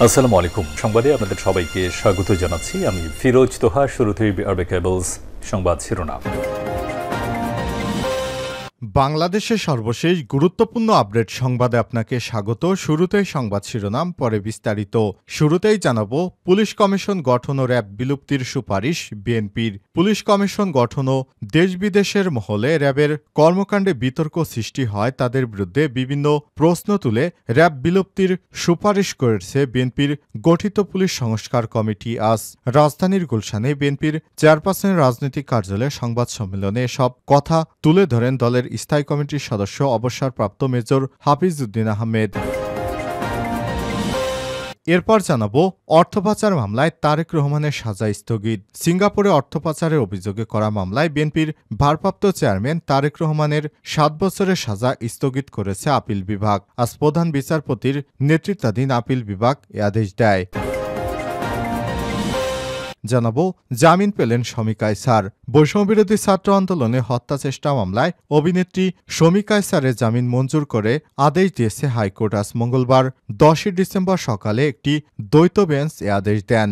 আসসালামু আলাইকুম। সংবাদে আপনাদের সবাইকে স্বাগত জানাচ্ছি। আমি ফিরোজ তোহা। শুরুতেই আরবে কেবলস সংবাদ শিরোনাম। বাংলাদেশের সর্বশেষ গুরুত্বপূর্ণ আপডেট সংবাদে আপনাকে স্বাগত। শুরুতেই সংবাদ শিরোনাম, পরে বিস্তারিত। শুরুতেই জানাবো, পুলিশ কমিশন গঠন ও র্যাব বিলুপ্তির সুপারিশ বিএনপির। পুলিশ কমিশন গঠন ও দেশ বিদেশের মহলে র্যাবের কর্মকাণ্ডে বিতর্ক সৃষ্টি হয় তাদের বিরুদ্ধে বিভিন্ন প্রশ্ন তুলে র্যাব বিলুপ্তির সুপারিশ করেছে বিএনপির গঠিত পুলিশ সংস্কার কমিটি। আজ রাজধানীর গুলশানে বিএনপির চেয়ারপারসনের রাজনৈতিক কার্যালয়ে সংবাদ সম্মেলনে এসব কথা তুলে ধরেন দলের স্থায়ী কমিটির সদস্য অবসরপ্রাপ্ত মেজর হাফিজ উদ্দিন আহমেদ। এরপর জানাবো, অর্থ পাচার মামলায় তারেক রহমানের সাজা স্থগিত। সিঙ্গাপুরে অর্থ পাচারের অভিযোগে করা মামলায় বিএনপির ভারপ্রাপ্ত চেয়ারম্যান তারেক রহমানের 7 বছরের সাজা স্থগিত করেছে আপিল বিভাগ। আজ প্রধান বিচারপতির নেতৃত্বাধীন আপিল বিভাগ এ আদেশ দেয়। জানাবো, জামিন পেলেন শমী কায়সার। বৈষম্যবিরোধী ছাত্র আন্দোলনে হত্যা চেষ্টা মামলায় অভিনেত্রী শমী কায়সারের জামিন মঞ্জুর করে আদেশ দিয়েছে হাইকোর্ট। আজ মঙ্গলবার 10 ডিসেম্বর সকালে একটি দ্বৈত বেঞ্চ এ আদেশ দেন।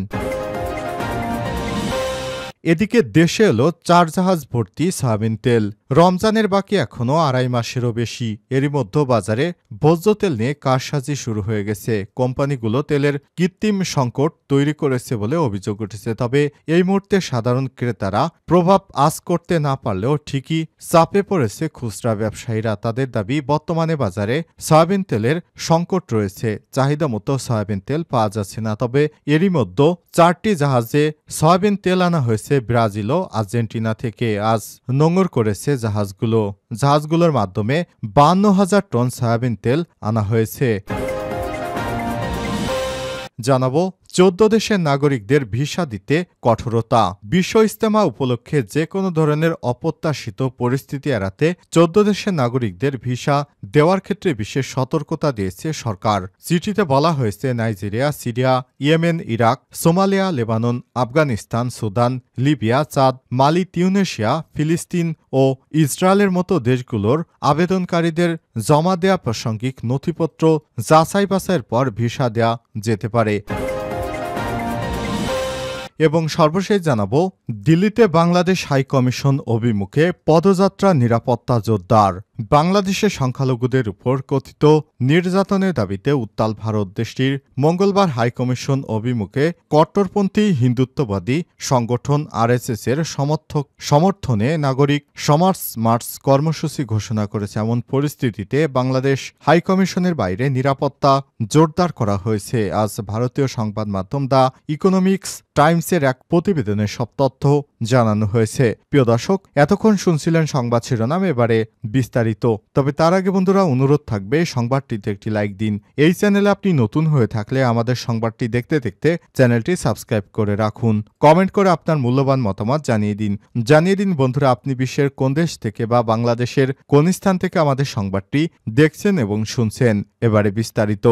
এদিকে দেশে এলো 4 জাহাজ ভর্তি সয়াবিন তেল। রমজানের বাকি এখনও 2.5 মাসেরও বেশি। এরই মধ্যে বাজারে ভোজ্য তেল নিয়ে কারসাজি শুরু হয়ে গেছে। কোম্পানিগুলো তেলের কৃত্রিম সংকট তৈরি করেছে বলে অভিযোগ উঠেছে। তবে এই মুহূর্তে সাধারণ ক্রেতারা প্রভাব আঁচ করতে না পারলেও ঠিকই চাপে পড়েছে খুচরা ব্যবসায়ীরা। তাদের দাবি, বর্তমানে বাজারে সয়াবিন তেলের সংকট রয়েছে, চাহিদা মতো সয়াবিন তেল পাওয়া যাচ্ছে না। তবে এরই মধ্যে 4টি জাহাজে সয়াবিন তেল আনা হয়েছে ব্রাজিল ও আর্জেন্টিনা থেকে। আজ নোঙর করেছে জাহাজগুলোর মাধ্যমে 52,000 টন সয়াবিন তেল আনা হয়েছে। জানাবো, 14 দেশের নাগরিকদের ভিসা দিতে কঠোরতা। বিশ্ব ইজতেমা উপলক্ষে যে কোনো ধরনের অপ্রত্যাশিত পরিস্থিতি এড়াতে 14 দেশের নাগরিকদের ভিসা দেওয়ার ক্ষেত্রে বিশেষ সতর্কতা দিয়েছে সরকার। চিঠিতে বলা হয়েছে, Nigeria, Syria, Yemen, Iraq, Somalia, Lebanon, Afghanistan, Sudan, Libya, Chad, Mali, Tunisia, ফিলিস্তিন ও ইসরায়েলের মতো দেশগুলোর আবেদনকারীদের জমা দেয়া প্রাসঙ্গিক নথিপত্র যাচাই বাছাইয়ের পর ভিসা দেয়া যেতে পারে। এবং সর্বশেষ জানাবো, দিল্লিতে বাংলাদেশ হাই কমিশন অভিমুখে পদযাত্রা নিরাপত্তা জোরদার। বাংলাদেশের সংখ্যালঘুদের উপর কথিত নির্যাতনের দাবিতে উত্তাল ভারত। দেশটির মঙ্গলবার হাই কমিশন অভিমুখে কট্টরপন্থী হিন্দুত্ববাদী সংগঠন আরএসএস এর সমর্থনে নাগরিক সমাজ মার্চ কর্মসূচি ঘোষণা করেছে। এমন পরিস্থিতিতে বাংলাদেশ হাই কমিশনের বাইরে নিরাপত্তা জোরদার করা হয়েছে। আজ ভারতীয় সংবাদ মাধ্যম দ্য ইকোনমিক্স টাইমসের এক প্রতিবেদনে সব তথ্য জানানো হয়েছে। প্রিয় দর্শক, এতক্ষণ শুনছিলেন সংবাদ শিরোনাম, এবারে বিস্তারিত। তবে তার আগে বন্ধুরা, অনুরোধ থাকবে সংবাদটিতে একটি লাইক দিন। এই চ্যানেলে আপনি নতুন হয়ে থাকলে আমাদের সংবাদটি দেখতে দেখতে চ্যানেলটি সাবস্ক্রাইব করে রাখুন। কমেন্ট করে আপনার মূল্যবান মতামত জানিয়ে দিন বন্ধুরা, আপনি বিশ্বের কোন দেশ থেকে বা বাংলাদেশের কোন স্থান থেকে আমাদের সংবাদটি দেখছেন এবং শুনছেন। এবারে বিস্তারিত।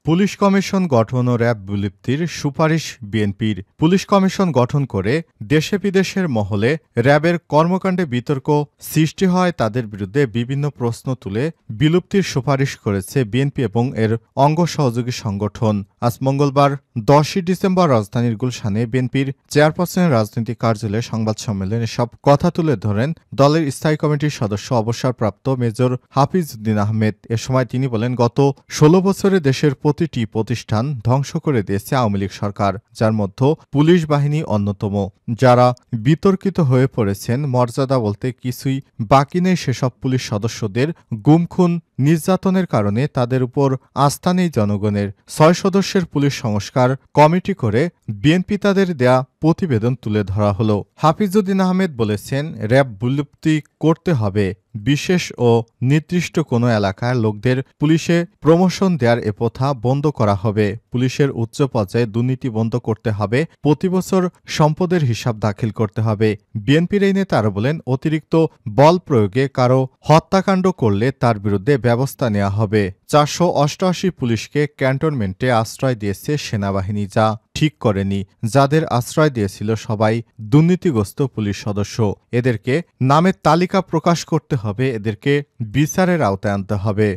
পুলিশ কমিশন গঠন ও র্যাব বিলুপ্তির সুপারিশ বিএনপির। পুলিশ কমিশন গঠন করে দেশে বিদেশের মহলে র্যাবের কর্মকাণ্ডে বিতর্ক সৃষ্টি হয় তাদের বিরুদ্ধে বিভিন্ন প্রশ্ন তুলে বিলুপ্তির সুপারিশ করেছে বিএনপি এবং এর অঙ্গ সহযোগী সংগঠন। আজ মঙ্গলবার 10 ডিসেম্বর রাজধানীর গুলশানে বিএনপির চেয়ারপারসনের রাজনৈতিক কার্যালয়ে সংবাদ সম্মেলনে সব কথা তুলে ধরেন দলের স্থায়ী কমিটির সদস্য অবসরপ্রাপ্ত মেজর হাফিজ উদ্দিন আহমেদ। এ সময় তিনি বলেন, গত 16 বছরে দেশের প্রতিটি প্রতিষ্ঠান ধ্বংস করে দিয়েছে আওয়ামী লীগ সরকার, যার মধ্যে পুলিশ বাহিনী অন্যতম। যারা বিতর্কিত হয়ে পড়েছেন, মর্যাদা বলতে কিছুই বাকি নেই সেসব পুলিশ সদস্যদের গুম খুন নির্যাতনের কারণে তাদের উপর আস্থা নেই জনগণের। 6 সদস্যের পুলিশ সংস্কার কমিটি করে বিএনপি তাদের দেয়া প্রতিবেদন তুলে ধরা হলো। হাফিজউদ্দিন আহমেদ বলেছেন, র্যাব বিলুপ্তি করতে হবে। বিশেষ ও নির্দিষ্ট কোনো এলাকার লোকদের পুলিশে প্রমোশন দেওয়ার এ প্রথা বন্ধ করা হবে। পুলিশের উচ্চ পর্যায়ে দুর্নীতি বন্ধ করতে হবে। প্রতি বছর সম্পদের হিসাব দাখিল করতে হবে। বিএনপির এই নেতা আরও বলেন, অতিরিক্ত বল প্রয়োগে কারো হত্যাকাণ্ড করলে তার বিরুদ্ধে ব্যবস্থা নেওয়া হবে। 488 পুলিশকে ক্যান্টনমেন্টে আশ্রয় দিয়েছে সেনাবাহিনী, যা ঠিক করেনি। যাদের আশ্রয় দিয়েছিল সবাই দুর্নীতিগ্রস্ত পুলিশ সদস্য। এদেরকে নামের তালিকা প্রকাশ করতে হবে, এদেরকে বিচারের আওতায় আনতে হবে।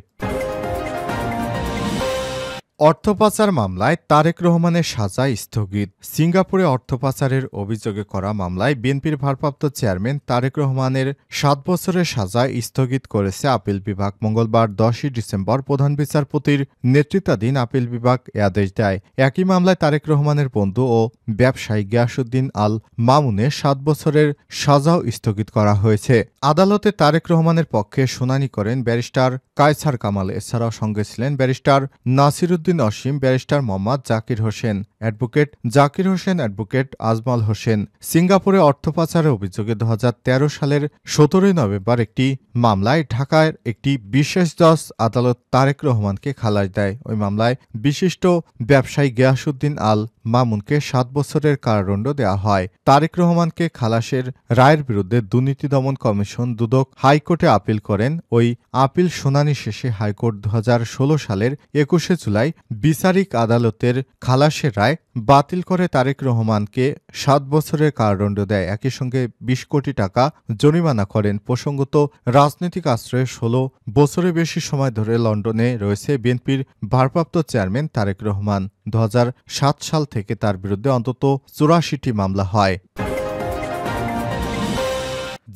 অর্থপাচার মামলায় তারেক রহমানের সাজা স্থগিত। সিঙ্গাপুরে অর্থপাচারের অভিযোগে করা মামলায় বিএনপির ভারপ্রাপ্ত চেয়ারম্যান তারেক রহমানের ৭ বছরের সাজা স্থগিত করেছে আপিল বিভাগ। মঙ্গলবার ১০ই ডিসেম্বর প্রধান বিচারপতির নেতৃত্বাধীন আপিল বিভাগ এ আদেশ দেয়। একই মামলায় তারেক রহমানের বন্ধু ও ব্যবসায়ী গিয়াসউদ্দিন আল মামুনের ৭ বছরের সাজাও স্থগিত করা হয়েছে। আদালতে তারেক রহমানের পক্ষে শুনানি করেন ব্যারিস্টার কায়সার কামাল। এছাড়াও সঙ্গে ছিলেন barrister Nasiruddin Asim, barrister Mohammad Zakir Hossain, advocate Zakir Hossain, advocate Ajmal Hossain. সিঙ্গাপুরে অর্থপাচারের অভিযোগে ২০১৩ সালের ১৭ই নভেম্বর একটি মামলায় ঢাকার একটি বিশেষ জজ আদালত তারেক রহমানকে খালাস দেয়। ওই মামলায় বিশিষ্ট ব্যবসায়ী গিয়াসউদ্দিন আল মামুনকে ৭ বছরের কারাদণ্ড দেওয়া হয়। তারেক রহমানকে খালাসের রায়ের বিরুদ্ধে দুর্নীতি দমন কমিশন দুদক হাইকোর্টে আপিল করেন। ওই আপিল শুনানি শেষে হাইকোর্ট ২০১৬ সালের ২১শে জুলাই বিচারিক আদালতের খালাসের রায় বাতিল করে তারেক রহমানকে ৭ বছরের কারাদণ্ড দেয়। একই সঙ্গে ২০ কোটি টাকা জরিমানা করেন। প্রসঙ্গত, রাজনৈতিক আশ্রয়ে ১৬ বছরের বেশি সময় ধরে লন্ডনে রয়েছে বিএনপির ভারপ্রাপ্ত চেয়ারম্যান তারেক রহমান। ২০০৭ সাল থেকে তার বিরুদ্ধে অন্তত ৮৪টি মামলা হয়।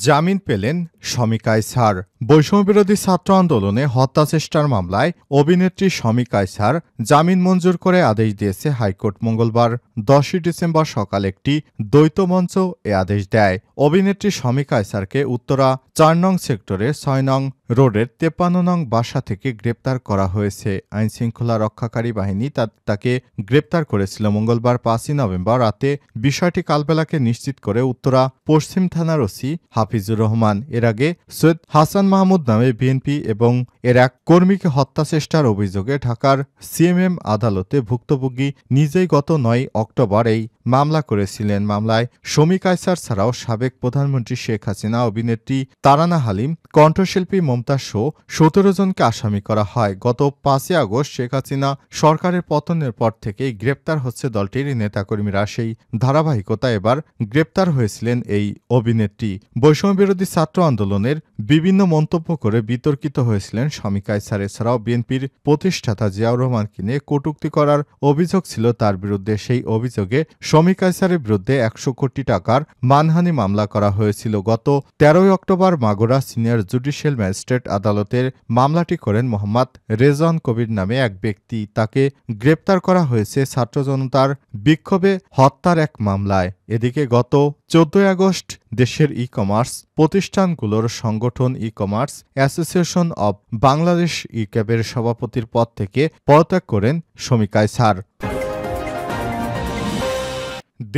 জামিন পেলেন শমী কায়সার। বৈষম্যবিরোধী ছাত্র আন্দোলনে হত্যাচেষ্টার মামলায় অভিনেত্রী শমী কায়সার জামিন মঞ্জুর করে আদেশ দিয়েছে হাইকোর্ট। মঙ্গলবার ১০ই ডিসেম্বর সকালে একটি দ্বৈত মঞ্চ এ আদেশ দেয়। অভিনেত্রী শমী কায়সারকে উত্তরা ৪ নং সেক্টরের ৬ নং রোডের ৫৩ নং বাসা থেকে গ্রেপ্তার করা হয়েছে। আইনশৃঙ্খলা রক্ষাকারী বাহিনী তাকে গ্রেপ্তার করেছিল। মঙ্গলবার ৫ই নভেম্বর রাতে বিষয়টি কালবেলাকে নিশ্চিত করে উত্তরা পশ্চিম থানার ওসি হাফিজুর রহমান। এর আগে সৈয়দ হাসান মাহমুদ নামে বিএনপি এবং এর এক কর্মীকে হত্যাচেষ্টার অভিযোগে ঢাকার সিএমএম আদালতে ভুক্তভোগী নিজেই গত ৯ অক্টোবর এই মামলা করেছিলেন। মামলায় শমী কায়সার ছাড়াও সাবেক প্রধানমন্ত্রী শেখ হাসিনা, অভিনেত্রী তারানা হালিম, কণ্ঠশিল্পী মমতাজ সহ ১৭ জনকে আসামি করা হয়। গত ৫ই আগস্ট শেখ হাসিনা সরকারের পতনের পর থেকেই গ্রেপ্তার হচ্ছে দলটির নেতাকর্মীরা। সেই ধারাবাহিকতায় এবার গ্রেপ্তার হয়েছিলেন এই অভিনেত্রী। বৈষম্যবিরোধী ছাত্র আন্দোলনের বিভিন্ন মন্তব্য করে বিতর্কিত হয়েছিলেন শমী কায়সার। এছাড়াও বিএনপির প্রতিষ্ঠাতা জিয়াউর রহমানকে নিয়ে কটূক্তি করার অভিযোগ ছিল তার বিরুদ্ধে। সেই অভিযোগে শমী কায়সারের বিরুদ্ধে ১০০ কোটি টাকার মানহানি মামলা করা হয়েছিল। গত ১৩ October Magura senior judicial magistrate আদালতের মামলাটি করেন মোহাম্মদ রেজওয়ান কবির নামে এক ব্যক্তি। তাকে গ্রেপ্তার করা হয়েছে ছাত্র জনতার বিক্ষোভে হত্যার এক মামলায়। এদিকে গত ১৪ আগস্ট দেশের ই-কমার্স প্রতিষ্ঠানগুলোর সংগঠন ই-কমার্স অ্যাসোসিয়েশন অব বাংলাদেশ ইক্যাবের সভাপতির পদ থেকে পদত্যাগ করেন শমী কায়সার।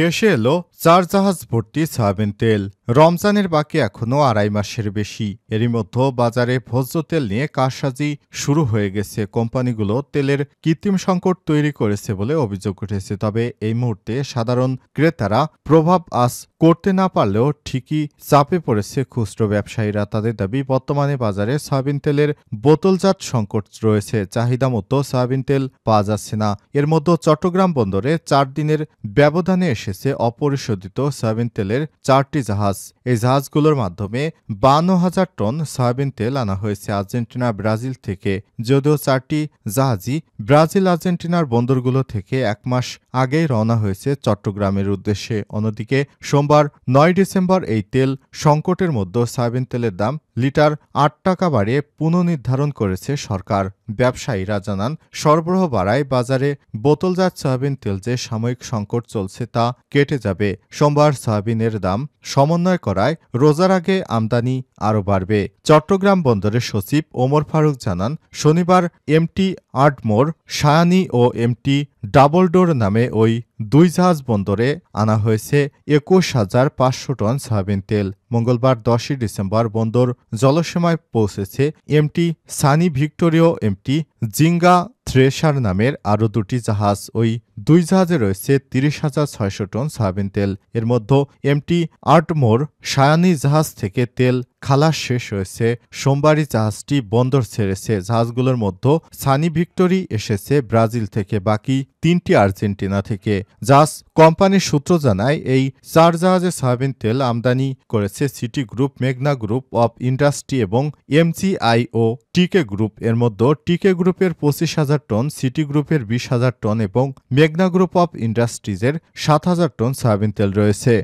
দেশে এলো ৪ জাহাজ ভর্তি সয়াবিন তেল। রমজানের বাকি এখনও ২.৫ মাসের বেশি। এরই মধ্যে বাজারে ভোজ্য তেল নিয়ে কারসাজি শুরু হয়ে গেছে। কোম্পানিগুলো তেলের কৃত্রিম সংকট তৈরি করেছে বলে অভিযোগ উঠেছে। তবে এই মুহূর্তে সাধারণ ক্রেতারা প্রভাব আজ করতে না পারলেও ঠিকই চাপে পড়েছে খুচরো ব্যবসায়ীরা। তাদের দাবি, বর্তমানে বাজারে সয়াবিন তেলের বোতলজাত সংকট রয়েছে। চাহিদা মতো সয়াবিন তেল পাওয়া যাচ্ছে না। এর মধ্যে চট্টগ্রাম বন্দরে ৪ দিনের ব্যবধানে এসেছে অপরিশোধিত সয়াবিন তেলের ৪টি জাহাজ। এই জাহাজগুলোর মাধ্যমে ৫২,০০০ টন সয়াবিন তেল আনা হয়েছে আর্জেন্টিনা, ব্রাজিল থেকে। যদিও ৪টি জাহাজই ব্রাজিল, আর্জেন্টিনার বন্দরগুলো থেকে ১ মাস আগেই রওনা হয়েছে চট্টগ্রামের উদ্দেশ্যে। অন্যদিকে সোমবার ৯ ডিসেম্বর এই তেল সংকটের মধ্যে সয়াবিন তেলের দাম লিটার ৮ টাকা বাড়িয়ে পুনর্নির্ধারণ করেছে সরকার। ব্যবসায়ীরা জানান, সরবরাহ বাড়ায় বাজারে বোতলজাত সয়াবিন তেল যে সাময়িক সংকট চলছে তা কেটে যাবে। সোমবার সয়াবিনের দাম সমন্বয় করায় রোজার আগে আমদানি আরও বাড়বে। চট্টগ্রাম বন্দরের সচিব ওমর ফারুক জানান, শনিবার এমটি আর্টমোর, সায়ানী ও এমটি ডাবল ডোর নামে ওই ২ জাহাজ বন্দরে আনা হয়েছে ২১,৫০০ টন সয়াবিন তেল। মঙ্গলবার ১০ই ডিসেম্বর বন্দর জলসীমায় পৌঁছেছে MT Sunny Victoria, MT Zinga Thresher নামের আরও ২টি জাহাজ। ওই 2 জাহাজে রয়েছে 30,600 টন সয়াবিন তেল। এর মধ্যে এমটি আর্টমোর সায়ানি জাহাজ থেকে তেল খালাস শেষ হয়েছে। সোমবারই জাহাজটি বন্দর ছেড়েছে। জাহাজগুলোর মধ্যে সানি ভিক্টোরি এসেছে ব্রাজিল থেকে, বাকি 3টি আর্জেন্টিনা থেকে। জাহাজ কোম্পানির সূত্র জানায়, এই 4 জাহাজে সয়াবিন তেল আমদানি করেছে সিটি গ্রুপ, মেঘনা গ্রুপ অব ইন্ডাস্ট্রি এবং এমজিআই ও টিকে গ্রুপ। এর মধ্যে টিকে গ্রুপের 25,000 টন, সিটি গ্রুপের 20,000 টন এবং মেঘনা গ্রুপ অব ইন্ডাস্ট্রিজের 7,000 টন সয়াবিন তেল রয়েছে।